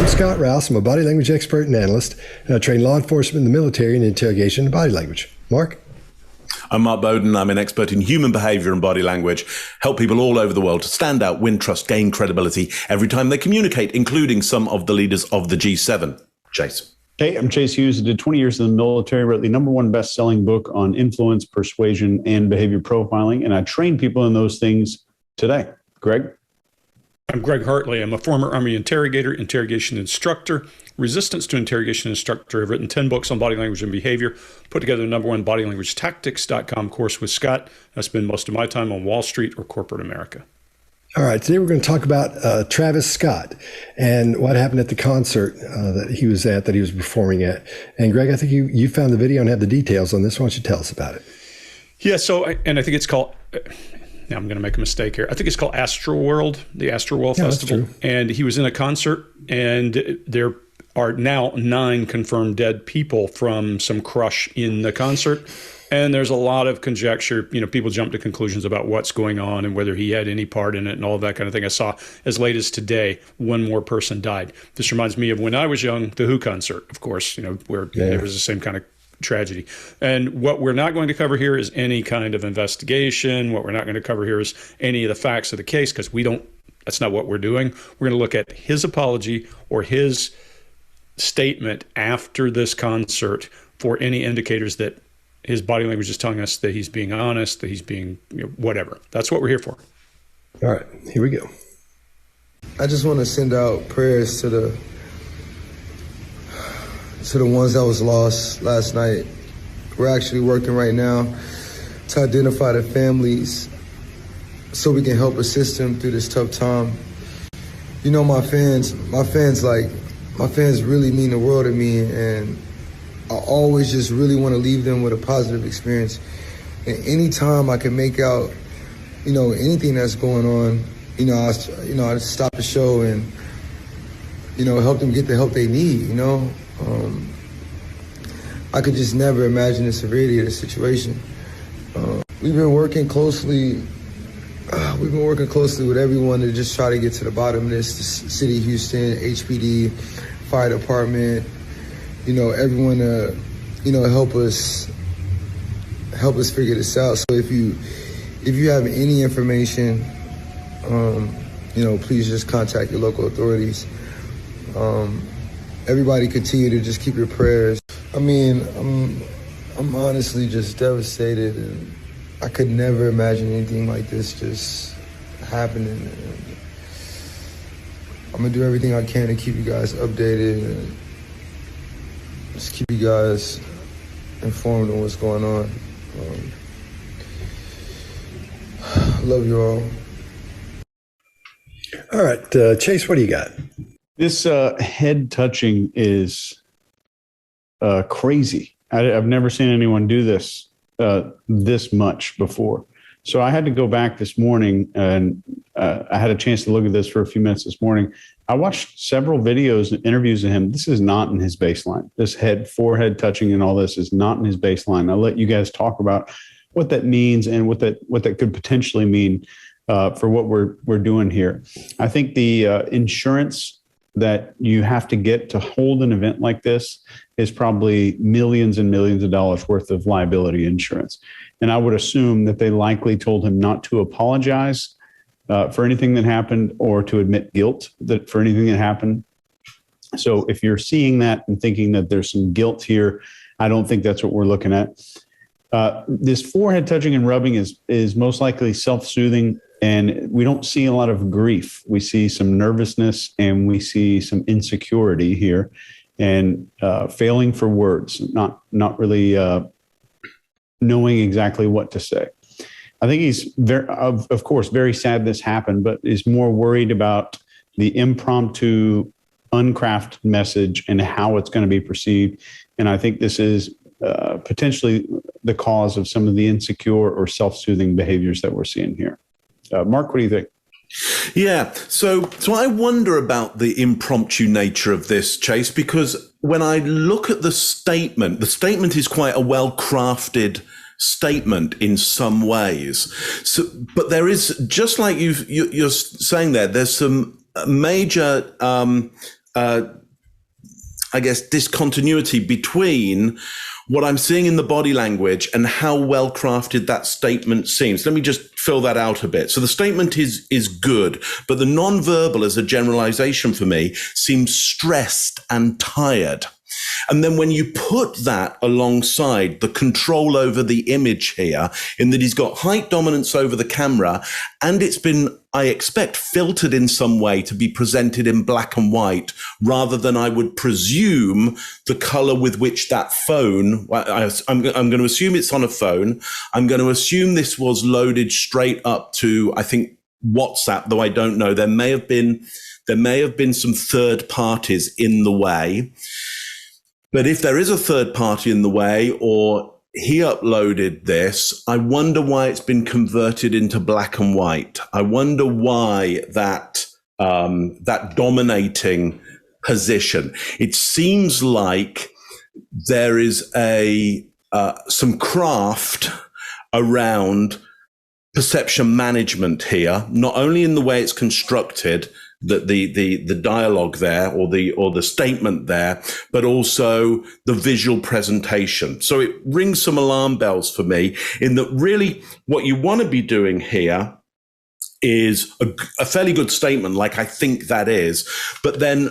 I'm Scott Rouse. I'm a body language expert and analyst, and I train law enforcement in the military in interrogation and body language. Mark? I'm Mark Bowden. I'm an expert in human behavior and body language. Help people all over the world to stand out, win trust, gain credibility every time they communicate, including some of the leaders of the G7. Chase. Hey, I'm Chase Hughes. I did 20 years in the military, wrote the #1 best-selling book on influence, persuasion, and behavior profiling, and I train people in those things today. Greg? I'm Greg Hartley. I'm a former Army interrogator, interrogation instructor, resistance to interrogation instructor. I've written 10 books on body language and behavior, put together the #1 bodylanguagetactics.com course with Scott. I spend most of my time on Wall Street or corporate America. All right, today we're going to talk about Travis Scott and what happened at the concert that he was at, that he was performing at. And Greg, I think you found the video and have the details on this. Why don't you tell us about it? Yeah, and I think it's called... Now I'm going to make a mistake here. I think it's called Astroworld, the Astroworld Festival. That's true. And he was in a concert, and there are now 9 confirmed dead people from some crush in the concert. And there's a lot of conjecture. You know, people jump to conclusions about what's going on and whether he had any part in it and all of that kind of thing. I saw as late as today, 1 more person died. This reminds me of when I was young, the Who concert, of course, where there was the same kind of tragedy. And what we're not going to cover here is any kind of investigation. What we're not going to cover here is any of the facts of the case, because that's not what we're doing. We're going to look at his apology or his statement after this concert for any indicators that his body language is telling us that he's being honest, that he's being whatever. That's what we're here for. All right, here we go. I just want to send out prayers to the ones that was lost last night. We're actually working right now to identify the families so we can help assist them through this tough time. You know, my fans really mean the world to me, and I always just really want to leave them with a positive experience. And anytime I can make out, anything that's going on, I stop the show and, help them get the help they need, I could just never imagine the severity of the situation. We've been working closely with everyone to just try to get to the bottom of this. The City of Houston, HPD, Fire Department, everyone help us figure this out. So if you have any information, please just contact your local authorities. Everybody continue to just keep your prayers. I mean, I'm honestly just devastated, and I could never imagine anything like this just happening. And I'm gonna do everything I can to keep you guys updated and just keep you guys informed on what's going on. Love you all. All right, Chase, what do you got? This head touching is crazy. I've never seen anyone do this this much before. So I had to go back this morning, and I had a chance to look at this for a few minutes this morning. I watched several videos and interviews of him. This is not in his baseline. This forehead touching and all this is not in his baseline. I'll let you guys talk about what that means and what that could potentially mean for what we're doing here. I think the insurance that you have to get to hold an event like this is probably millions and millions of dollars worth of liability insurance. And I would assume that they likely told him not to apologize for anything that happened or to admit guilt for anything that happened. So if you're seeing that and thinking that there's some guilt here, I don't think that's what we're looking at. This forehead touching and rubbing is most likely self-soothing, and we don't see a lot of grief. We see some nervousness, and we see some insecurity here, and failing for words, not really knowing exactly what to say. I think he's of course, very sad this happened, but is more worried about the impromptu, uncrafted message and how it's going to be perceived. And I think this is potentially the cause of some of the insecure or self-soothing behaviors that we're seeing here. Mark, what do you think? Yeah, so I wonder about the impromptu nature of this, Chase, because when I look at the statement is quite a well-crafted statement in some ways. So, but there is, just like you're saying there's some major I guess, discontinuity between what I'm seeing in the body language and how well crafted that statement seems. Let me just fill that out a bit. So the statement is good, but the nonverbal as a generalization for me seems stressed and tired. And then when you put that alongside the control over the image here, in that he's got height dominance over the camera, and it's been, I expect, filtered in some way to be presented in black and white, rather than I would presume the color with which that phone, I'm going to assume it's on a phone. I'm going to assume this was loaded straight up to, I think, WhatsApp, though I don't know. There may have been some third parties in the way. But if there is a third party in the way, or he uploaded this, I wonder why it's been converted into black and white. I wonder why that dominating position. It seems like there is some craft around perception management here, not only in the way it's constructed, the dialogue there, or the statement there, but also the visual presentation. So it rings some alarm bells for me, in that really what you want to be doing here is a fairly good statement, like I think that is, but then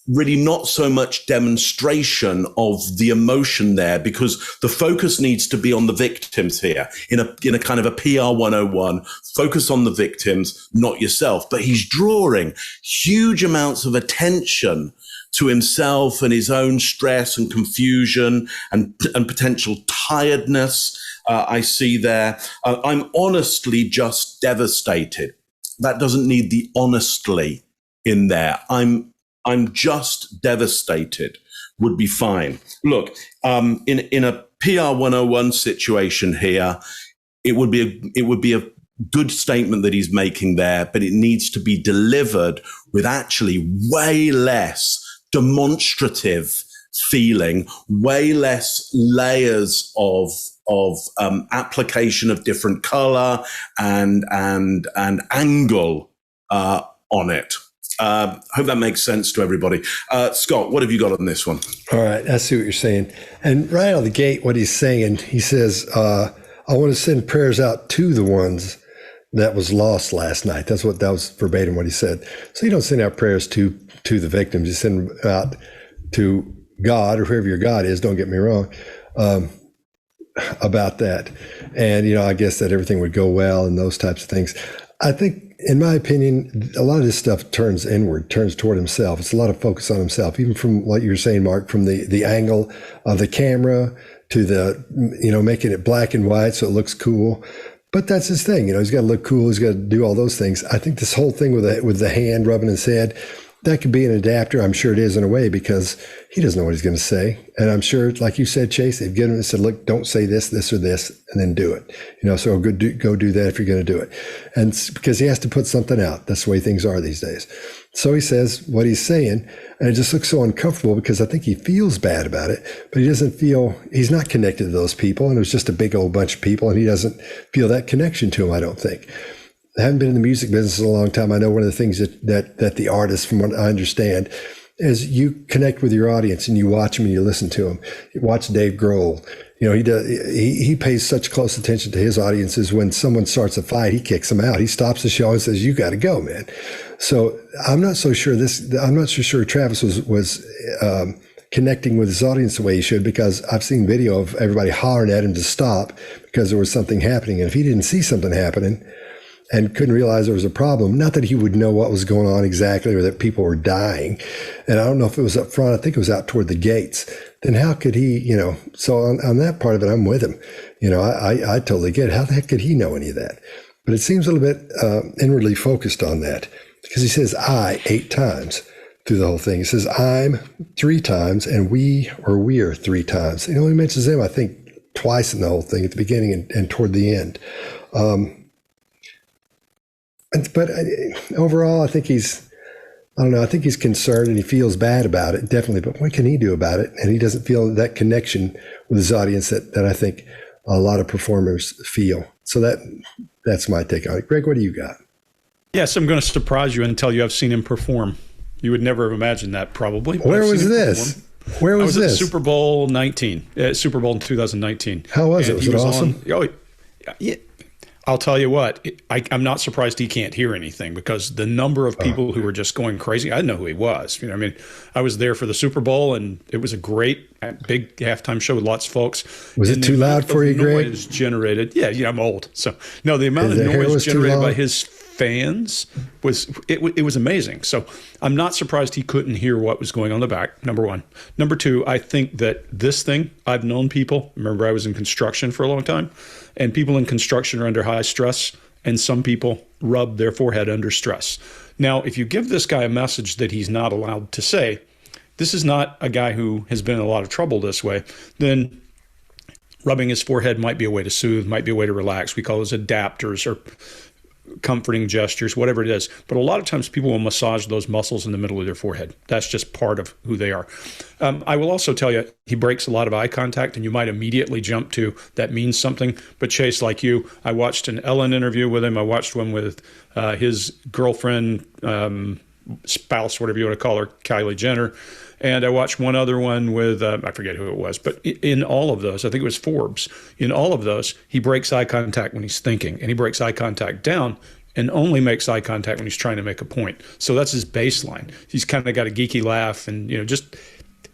really not so much demonstration of the emotion there, because the focus needs to be on the victims here, in a kind of a PR 101, focus on the victims, not yourself. But he's drawing huge amounts of attention to himself and his own stress and confusion and potential tiredness. I see there. I'm honestly just devastated. That doesn't need the honestly in there. I'm just devastated would be fine. Look, in a PR 101 situation here, it would be a good statement that he's making there, but it needs to be delivered with actually way less demonstrative feeling, way less layers of application of different color and angle on it. Hope that makes sense to everybody. Scott, what have you got on this one? All right, I see what you're saying. And right out of the gate, what he's saying, he says, I want to send prayers out to the ones that was lost last night. That was verbatim what he said. So you don't send out prayers to the victims. You send them out to God, or whoever your God is, don't get me wrong, about that. And, I guess that everything would go well and those types of things. I think, in my opinion, a lot of this stuff turns inward, turns toward himself. It's a lot of focus on himself, even from what you were saying, Mark, from the angle of the camera to the, making it black and white so it looks cool. But that's his thing. He's got to look cool. He's got to do all those things. I think this whole thing with the hand rubbing his head, that could be an adapter. I'm sure it is in a way, because he doesn't know what he's going to say. And I'm sure, like you said, Chase, they've given him and said, look, don't say this, or this, and then do it. So go do that if you're going to do it. And because he has to put something out. That's the way things are these days. So he says what he's saying, and it just looks so uncomfortable, because I think he feels bad about it, but he doesn't feel, he's not connected to those people. And it was just a big old bunch of people, and he doesn't feel that connection to them, I don't think. I haven't been in the music business in a long time. I know one of the things that the artists, from what I understand, is you connect with your audience and you watch them and you listen to them. You watch Dave Grohl. He pays such close attention to his audiences. When someone starts a fight, he kicks them out. He stops the show and says, "You got to go, man." So I'm not so sure Travis was connecting with his audience the way he should, because I've seen video of everybody hollering at him to stop because there was something happening. And if he didn't see something happening and couldn't realize there was a problem, not that he would know what was going on exactly, or that people were dying, and I don't know if it was up front, I think it was out toward the gates, then how could he, so on that part of it, I'm with him. I totally get it. How the heck could he know any of that? But it seems a little bit inwardly focused on that, because he says I 8 times through the whole thing. He says I'm 3 times, and we're 3 times. He only mentions them, I think, twice in the whole thing, at the beginning and toward the end. But overall, I think he's concerned and he feels bad about it, definitely. But what can he do about it? And he doesn't feel that connection with his audience that I think a lot of performers feel. So that's my take on it. Greg, what do you got? Yes, I'm going to surprise you and tell you I've seen him perform. You would never have imagined that, probably. Where was this? Where was I was this? at Super Bowl 19, Super Bowl in 2019. How was it? Was it awesome? Yeah. I'll tell you what, I'm not surprised he can't hear anything, because the number of people who were just going crazy, I didn't know who he was. I mean, I was there for the Super Bowl, and it was a great, big halftime show with lots of folks. Was it too loud for you, Greg? Noise generated. Yeah, I'm old. So, no, the amount of noise generated by his fans was amazing. So I'm not surprised he couldn't hear what was going on in the back, number one. Number two, I think that this thing, I've known people, remember I was in construction for a long time, and people in construction are under high stress, and some people rub their forehead under stress. Now, if you give this guy a message that he's not allowed to say, this is not a guy who has been in a lot of trouble this way, then rubbing his forehead might be a way to soothe, might be a way to relax. We call those adapters or comforting gestures, whatever it is. But a lot of times people will massage those muscles in the middle of their forehead. That's just part of who they are. I will also tell you, he breaks a lot of eye contact, and you might immediately jump to that means something. But Chase, like you, I watched an Ellen interview with him. I watched one with his girlfriend, spouse, whatever you want to call her, Kylie Jenner. And I watched one other one with, I forget who it was, but in all of those, I think it was Forbes, in all of those, he breaks eye contact when he's thinking, and he breaks eye contact down and only makes eye contact when he's trying to make a point. So that's his baseline. He's kind of got a geeky laugh, and,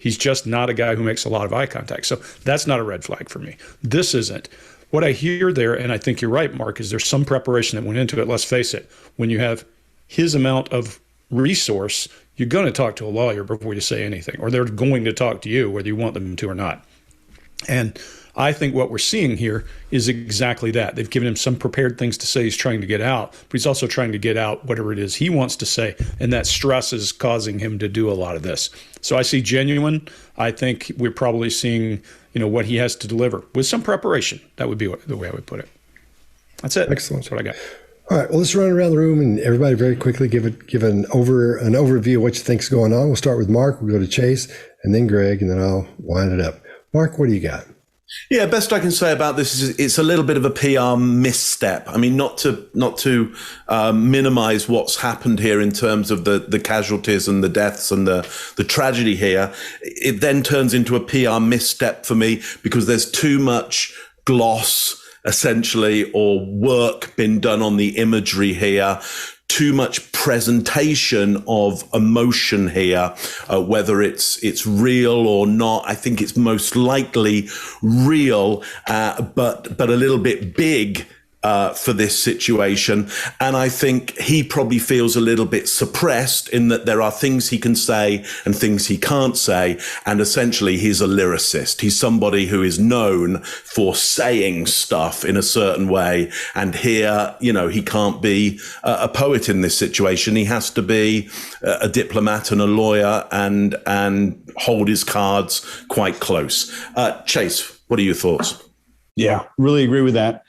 he's just not a guy who makes a lot of eye contact. So that's not a red flag for me. This isn't. What I hear there, and I think you're right, Mark, is there's some preparation that went into it. Let's face it, when you have his amount of resource, you're going to talk to a lawyer before you say anything, or they're going to talk to you whether you want them to or not. And I think what we're seeing here is exactly that. They've given him some prepared things to say he's trying to get out, but he's also trying to get out whatever it is he wants to say, and that stress is causing him to do a lot of this. So I see genuine. I think we're probably seeing, what he has to deliver with some preparation. That would be the way I would put it. That's it. Excellent. That's what I got. All right, well, let's run around the room and everybody very quickly give an overview of what you think's going on. We'll start with Mark, we'll go to Chase, and then Greg, and then I'll wind it up. Mark, what do you got? Yeah, best I can say about this is it's a little bit of a PR misstep. I mean, not to minimize what's happened here in terms of the casualties and the deaths and the tragedy here. It then turns into a PR misstep for me because there's too much gloss, essentially, or work been done on the imagery here, too much presentation of emotion here, whether it's real or not. I think it's most likely real, but a little bit big for this situation. And I think he probably feels a little bit suppressed in that there are things he can say and things he can't say. And essentially, he's a lyricist. He's somebody who is known for saying stuff in a certain way. And here, he can't be a poet in this situation. He has to be a diplomat and a lawyer and hold his cards quite close. Chase, what are your thoughts? Yeah, really agree with that.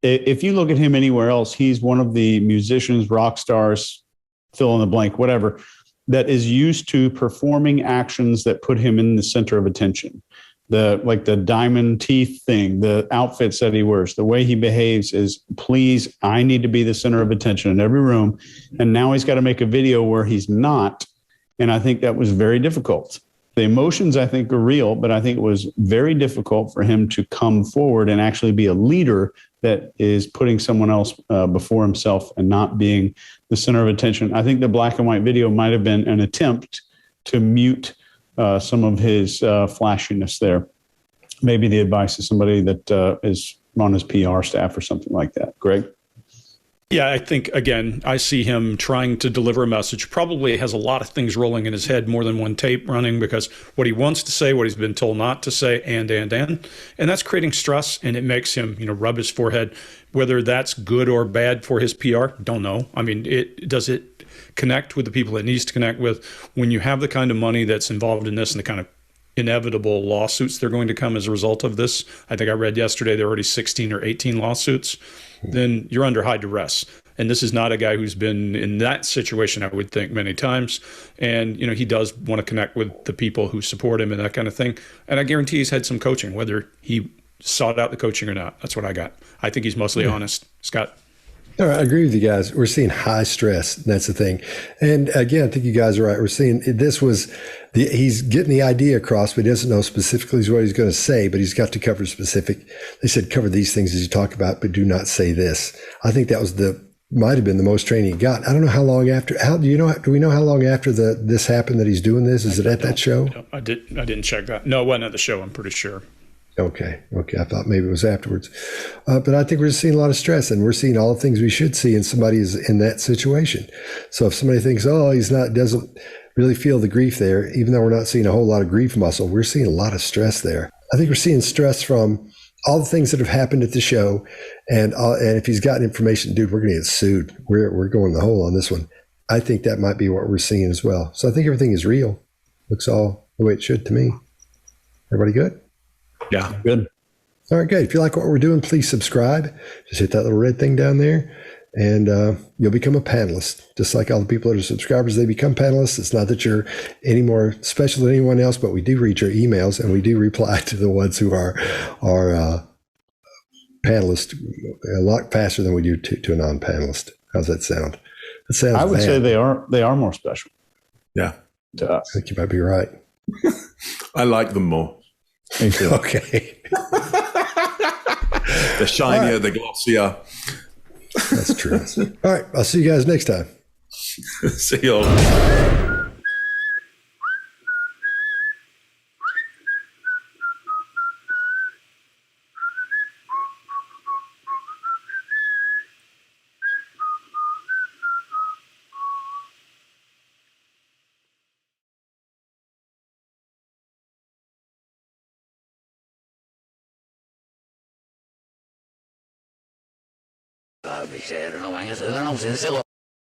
If you look at him anywhere else, he's one of the musicians, rock stars, fill in the blank, whatever, that is used to performing actions that put him in the center of attention. Like the diamond teeth thing, the outfits that he wears, the way he behaves is, please, I need to be the center of attention in every room. And now he's got to make a video where he's not. And I think that was very difficult. The emotions, I think, are real, but I think it was very difficult for him to come forward and actually be a leader that is putting someone else before himself and not being the center of attention. I think the black and white video might have been an attempt to mute some of his flashiness there. Maybe the advice of somebody that is on his PR staff or something like that. Greg? Yeah, I think, again, I see him trying to deliver a message. Probably has a lot of things rolling in his head, more than one tape running, because what he wants to say, what he's been told not to say, and that's creating stress, and it makes him, rub his forehead. Whether that's good or bad for his PR, don't know. I mean, does it connect with the people it needs to connect with? When you have the kind of money that's involved in this and the kind of inevitable lawsuits that are going to come as a result of this, I think I read yesterday there are already 16 or 18 lawsuits, then you're under high duress. And this is not a guy who's been in that situation, I would think, many times. And, he does want to connect with the people who support him and that kind of thing. And I guarantee he's had some coaching, whether he sought out the coaching or not. That's what I got. I think he's mostly honest. Scott? All right, I agree with you guys. We're seeing high stress. That's the thing. And again, I think you guys are right. We're seeing he's getting the idea across, but he doesn't know specifically what he's going to say, but he's got to cover specific. They said, cover these things as you talk about, but do not say this. I think that was might have been the most training he got. I don't know how long after, do we know how long after this happened that he's doing this? Is it at that show? I didn't check that. No, it wasn't at the show, I'm pretty sure. Okay. I thought maybe it was afterwards. But I think we're just seeing a lot of stress, and we're seeing all the things we should see in somebody is in that situation. So if somebody thinks, oh, doesn't really feel the grief there, even though we're not seeing a whole lot of grief muscle, we're seeing a lot of stress there. I think we're seeing stress from all the things that have happened at the show. And if he's got information, dude, we're going to get sued. We're going the hole on this one. I think that might be what we're seeing as well. So I think everything is real. Looks all the way it should to me. Everybody good? Yeah. Good. All right, good. If you like what we're doing, please subscribe. Just hit that little red thing down there, and you'll become a panelist. Just like all the people that are subscribers, they become panelists. It's not that you're any more special than anyone else, but we do read your emails, and we do reply to the ones who are panelists a lot faster than we do to a non-panelist. How's that sound? That sounds I would bad. say they are more special Yeah. to us. I think you might be right. I like them more. Me too. Okay. The shinier, the glossier. That's true. All right. I'll see you guys next time. See you all. No van a ser, no, sincero.